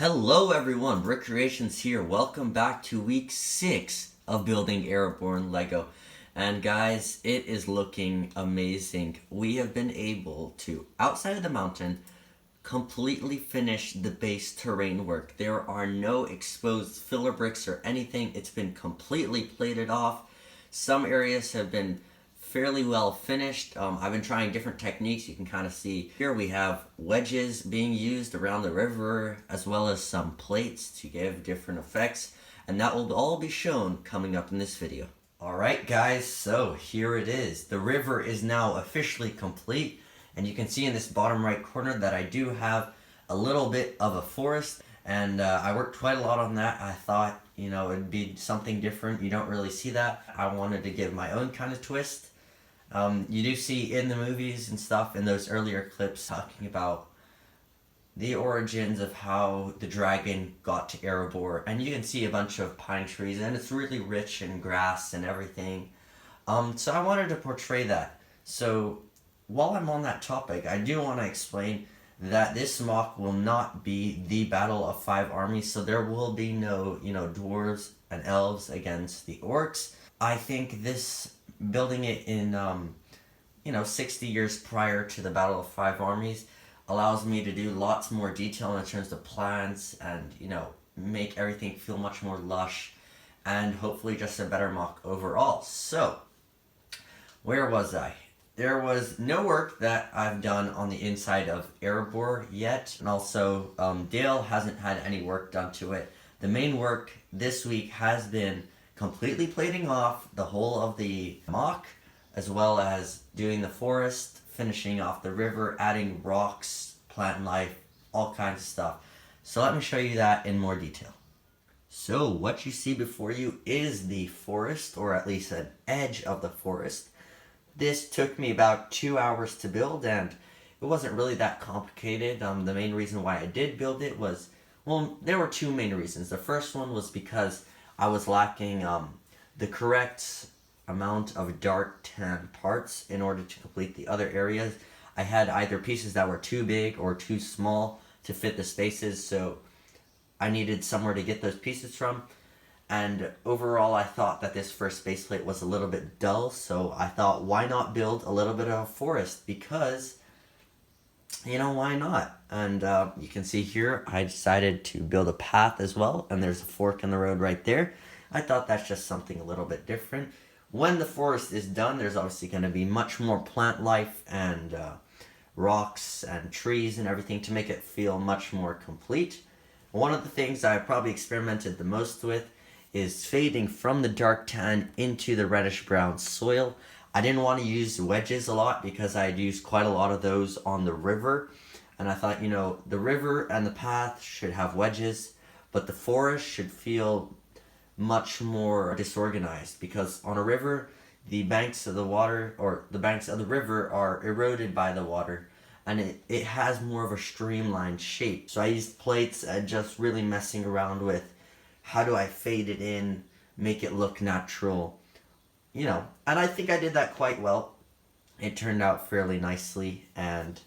Hello everyone, BricKreations here. Welcome back to week 6 of building Erebor Lego. And guys, it is looking amazing. We have been able to, outside of the mountain, completely finish the base terrain work. There are no exposed filler bricks or anything. It's been completely plated off. Some areas have been fairly well finished. I've been trying different techniques. You can kind of see here we have wedges being used around the river, as well as some plates to give different effects, and that will all be shown coming up in this video. Alright guys, so here it is. The river is now officially complete, and you can see in this bottom right corner that I do have a little bit of a forest, and I worked quite a lot on that. I thought, it'd be something different. You don't really see that. I wanted to give my own kind of twist. You do see in the movies and stuff, in those earlier clips, talking about the origins of how the dragon got to Erebor, and you can see a bunch of pine trees, and it's really rich in grass and everything. So I wanted to portray that. So while I'm on that topic, I do want to explain that this mock will not be the Battle of 5 Armies, so there will be no, dwarves and elves against the orcs. I think this, building it in, 60 years prior to the Battle of 5 Armies, allows me to do lots more detail in terms of plans and, make everything feel much more lush and hopefully just a better mock overall. So, where was I? There was no work that I've done on the inside of Erebor yet, and also Dale hasn't had any work done to it. The main work this week has been completely plating off the whole of the mock, as well as doing the forest, finishing off the river, adding rocks, plant life, all kinds of stuff. So let me show you that in more detail. So what you see before you is the forest, or at least an edge of the forest. This took me about 2 hours to build, and it wasn't really that complicated. The main reason why I did build it was, well, there were two main reasons. The first one was because I was lacking the correct amount of dark tan parts in order to complete the other areas. I had either pieces that were too big or too small to fit the spaces, so I needed somewhere to get those pieces from. And overall, I thought that this first base plate was a little bit dull, so I thought, why not build a little bit of a forest? Because, why not? And you can see here, I decided to build a path as well, and there's a fork in the road right there. I thought that's just something a little bit different. When the forest is done, there's obviously going to be much more plant life and rocks and trees and everything to make it feel much more complete. One of the things I probably experimented the most with is fading from the dark tan into the reddish brown soil. I didn't want to use wedges a lot because I had used quite a lot of those on the river. And I thought, the river and the path should have wedges, but the forest should feel much more disorganized, because on a river, the banks of the water, or the banks of the river, are eroded by the water, and it has more of a streamlined shape. So I used plates and just really messing around with how do I fade it in, make it look natural, and I think I did that quite well. It turned out fairly nicely, and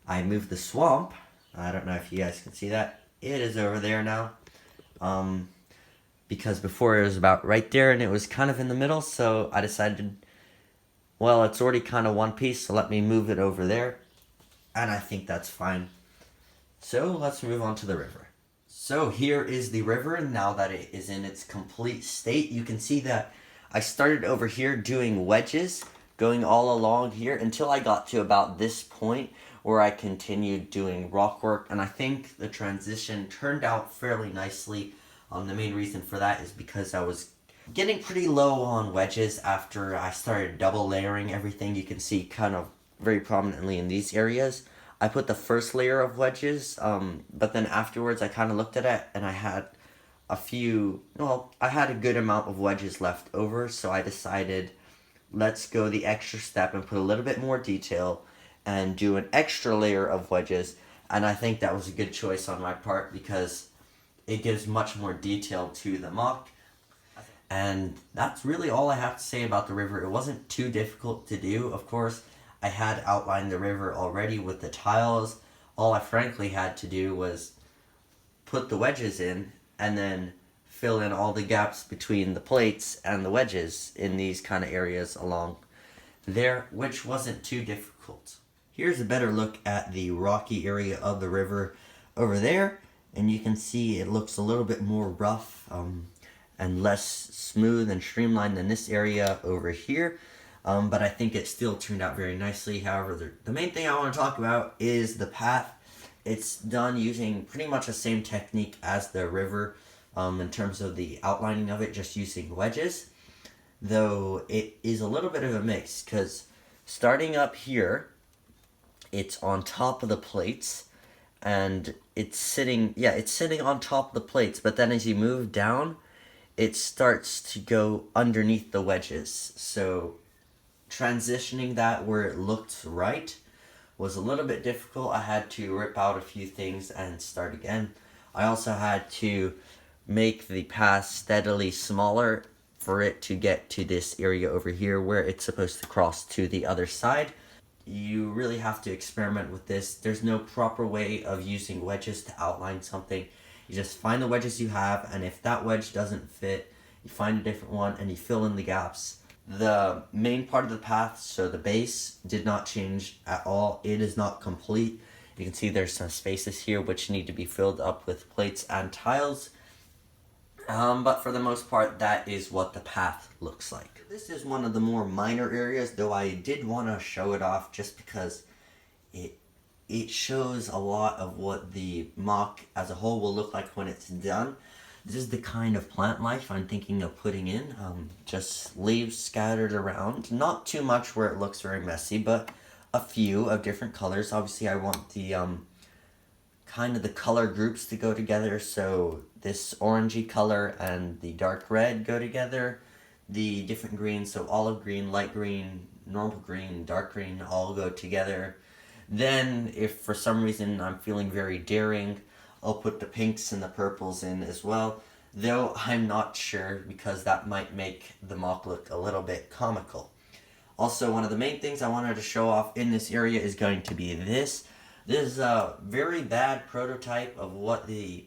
I moved the swamp. I don't know if you guys can see that. It is over there now. Because before it was about right there, and it was kind of in the middle, so I decided, well, it's already kind of one piece, so let me move it over there. And I think that's fine. So let's move on to the river. So here is the river, and now that it is in its complete state, you can see that I started over here doing wedges, going all along here until I got to about this point where I continued doing rock work, and I think the transition turned out fairly nicely. The main reason for that is because I was getting pretty low on wedges after I started double layering everything. You can see kind of very prominently in these areas. I put the first layer of wedges, but then afterwards I kind of looked at it and I had I had a good amount of wedges left over, so I decided, let's go the extra step and put a little bit more detail and do an extra layer of wedges. And I think that was a good choice on my part, because it gives much more detail to the mock. And that's really all I have to say about the river. It wasn't too difficult to do. Of course, I had outlined the river already with the tiles. All I frankly had to do was put the wedges in and then fill in all the gaps between the plates and the wedges in these kind of areas along there, which wasn't too difficult. Here's a better look at the rocky area of the river over there, and you can see it looks a little bit more rough and less smooth and streamlined than this area over here. But I think it still turned out very nicely. However, the main thing I want to talk about is the path. It's done using pretty much the same technique as the river in terms of the outlining of it, just using wedges. Though it is a little bit of a mix, because starting up here, it's on top of the plates, and it's sitting on top of the plates, but then as you move down, it starts to go underneath the wedges. So transitioning that where it looked right was a little bit difficult. I had to rip out a few things and start again. I also had to make the path steadily smaller for it to get to this area over here where it's supposed to cross to the other side. You really have to experiment with this. There's no proper way of using wedges to outline something. You just find the wedges you have, and if that wedge doesn't fit, you find a different one and you fill in the gaps. The main part of the path, so the base, did not change at all. It is not complete. You can see there's some spaces here which need to be filled up with plates and tiles. But for the most part, that is what the path looks like. This is one of the more minor areas, though I did want to show it off just because it shows a lot of what the mock as a whole will look like when it's done. This is the kind of plant life I'm thinking of putting in. Just leaves scattered around. Not too much where it looks very messy, but a few of different colors. Obviously, I want the kind of the color groups to go together. So this orangey color and the dark red go together. The different greens, so olive green, light green, normal green, dark green, all go together. Then, if for some reason I'm feeling very daring, I'll put the pinks and the purples in as well, though I'm not sure because that might make the mock look a little bit comical. Also, one of the main things I wanted to show off in this area is going to be this. This is a very bad prototype of what the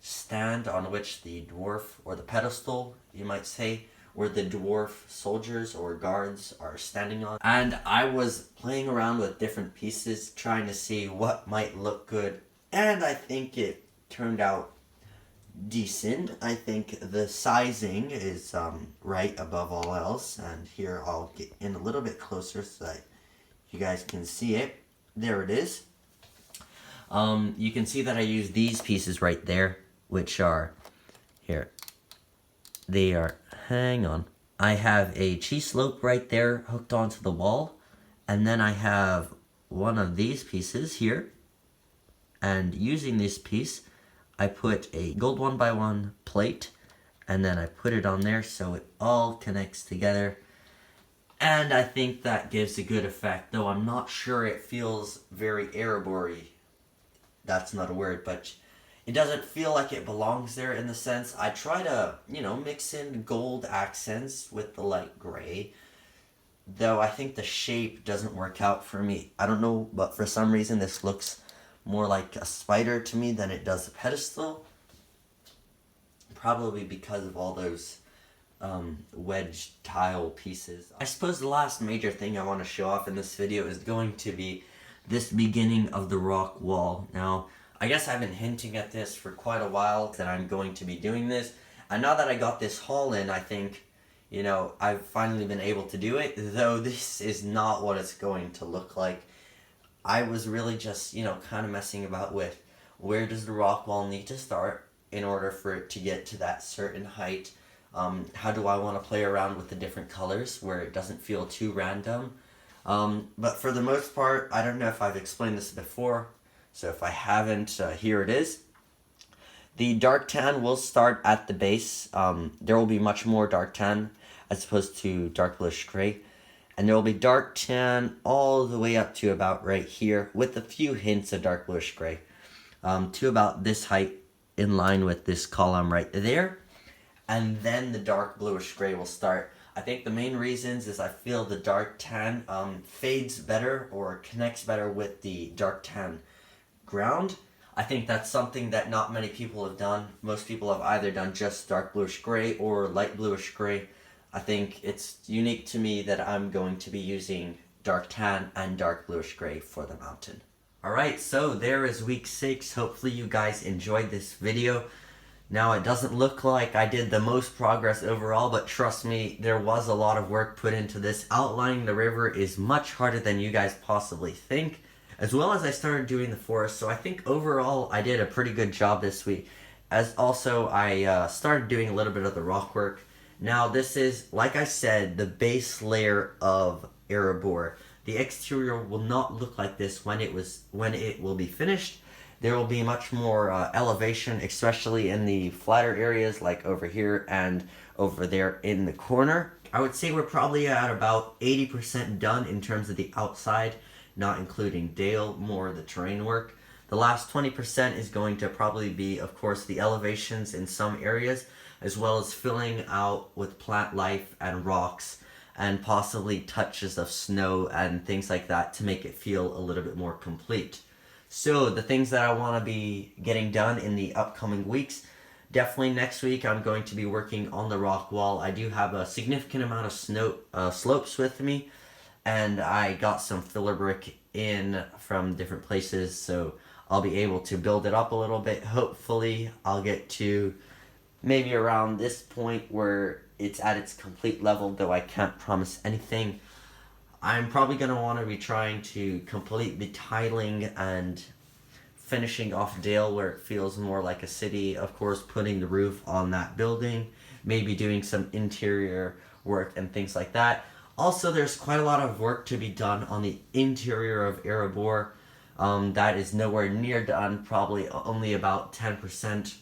stand on which the dwarf, or the pedestal, you might say, where the dwarf soldiers or guards are standing on. And I was playing around with different pieces, trying to see what might look good. And I think it turned out decent. I think the sizing is right above all else. And here I'll get in a little bit closer so that you guys can see it. There it is. You can see that I use these pieces right there, which are here. They are, hang on. I have a cheese slope right there hooked onto the wall. And then I have one of these pieces here. And using this piece, I put a gold 1x1 plate. And then I put it on there so it all connects together. And I think that gives a good effect, though I'm not sure it feels very Erebor-y. That's not a word, but it doesn't feel like it belongs there in the sense. I try to, mix in gold accents with the light gray, though I think the shape doesn't work out for me. I don't know, but for some reason this looks more like a spider to me than it does a pedestal. Probably because of all those wedge tile pieces. I suppose the last major thing I want to show off in this video is going to be this beginning of the rock wall. Now, I guess I've been hinting at this for quite a while that I'm going to be doing this. And now that I got this haul in, I think, I've finally been able to do it, though this is not what it's going to look like. I was really just, kind of messing about with where does the rock wall need to start in order for it to get to that certain height. How do I want to play around with the different colors where it doesn't feel too random. But for the most part, I don't know if I've explained this before, so if I haven't, here it is. The dark tan will start at the base. There will be much more dark tan as opposed to dark bluish gray. And there will be dark tan all the way up to about right here with a few hints of dark bluish gray. To about this height in line with this column right there. And then the dark bluish gray will start. I think the main reasons is I feel the dark tan fades better or connects better with the dark tan ground. I think that's something that not many people have done. Most people have either done just dark bluish gray or light bluish gray. I think it's unique to me that I'm going to be using dark tan and dark bluish gray for the mountain. Alright, so there is week 6. Hopefully you guys enjoyed this video. Now, it doesn't look like I did the most progress overall, but trust me, there was a lot of work put into this. Outlining the river is much harder than you guys possibly think, as well as I started doing the forest. So I think overall I did a pretty good job this week. As also I started doing a little bit of the rock work. Now this is, like I said, the base layer of Erebor. The exterior will not look like this when it will be finished. There will be much more elevation, especially in the flatter areas like over here and over there in the corner. I would say we're probably at about 80% done in terms of the outside, not including Dale, more the terrain work. The last 20% is going to probably be, of course, the elevations in some areas, as well as filling out with plant life and rocks, and possibly touches of snow and things like that to make it feel a little bit more complete. So the things that I want to be getting done in the upcoming weeks, definitely next week I'm going to be working on the rock wall. I do have a significant amount of slopes with me, and I got some filler brick in from different places, so I'll be able to build it up a little bit. Hopefully I'll get to maybe around this point where it's at its complete level, though I can't promise anything. I'm probably going to want to be trying to complete the tiling and finishing off Dale where it feels more like a city. Of course, putting the roof on that building, maybe doing some interior work and things like that. Also, there's quite a lot of work to be done on the interior of Erebor. That is nowhere near done, probably only about 10%.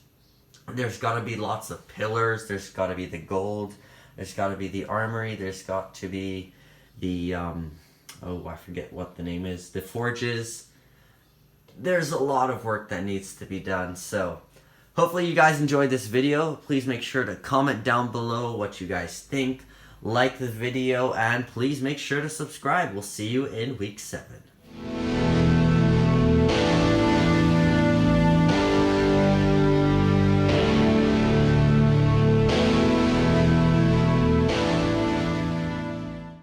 There's got to be lots of pillars, there's got to be the gold, there's got to be the armory, there's got to be the, I forget what the name is, the forges. There's a lot of work that needs to be done, so hopefully you guys enjoyed this video. Please make sure to comment down below what you guys think, like the video, and please make sure to subscribe. We'll see you in week 7.